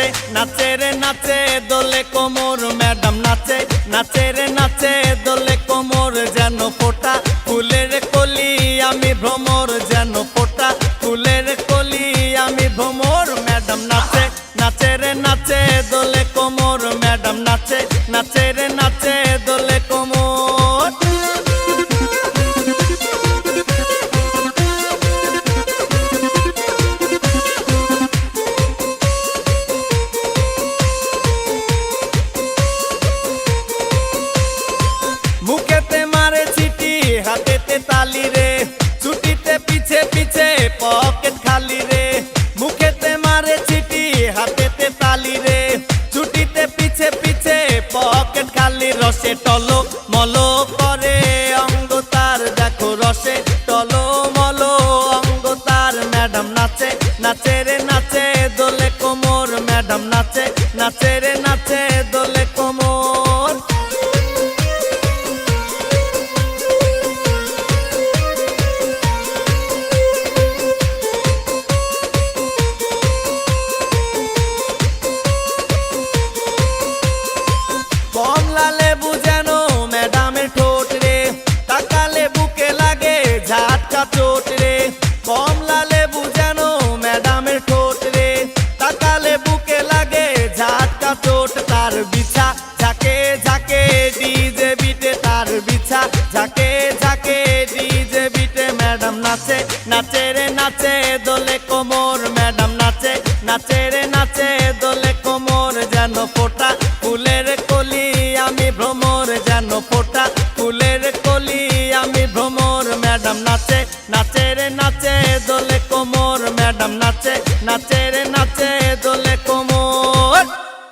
নাচে নাচে রে নাচে দোলে কোমর ম্যাডাম নাচে নাচে রে নাচে দোলে কোমর যেন ফোটা ফুলের কলি আমি ভ্রমর যেন ফোটা ফুলের কলি আমি ভ্রমর ম্যাডাম নাচে নাচে রে নাচে দোলে কোমর ম্যাডাম নাচে নাচে রে নাচে দোলে কোমর। মুখেতে মারে চিঠি হাতেতে তালি রে ছুটিতে পিছে পিছে পকেট খালি রে মুখেতে মারে চিঠি হাতেতে তালি রে ছুটিতে পিছে পিছে পকেট খালি রসে টলো মলো করে অঙ্গ তার দেখো রসে টলো মলো অঙ্গ তার ম্যাডাম নাচে নাচে রে নাচে দোলে কোমর ম্যাডাম নাচে নাচে রে নাচে দোলে কোমর। কমলা লেবু যেন ম্যাডামের ঠোঁট রে তাকালে বুকে লাগে ঝাটকা চোট রে কমলা লেবু যেন ম্যাডামের ঠোঁট রে তাকালে বুকে লাগে ঝাটকা চোট তার বিছা ঝাঁকে ঝাঁকে ডিজে বিটে তার বিছা ঝাঁকে ঝাঁকে ডিজে বিটে ম্যাডাম নাচে নাচে রে নাচে দোলে কোমর ম্যাডাম নাচে নাচে রে নাচে দোলে কোমর যেন ফোটা ফুলের কলি আমি ভ্রমর যেন ফোটা ফুলের কলি আমি ভ্রমর ম্যাডাম নাচে নাচে রে নাচে দোলে কোমর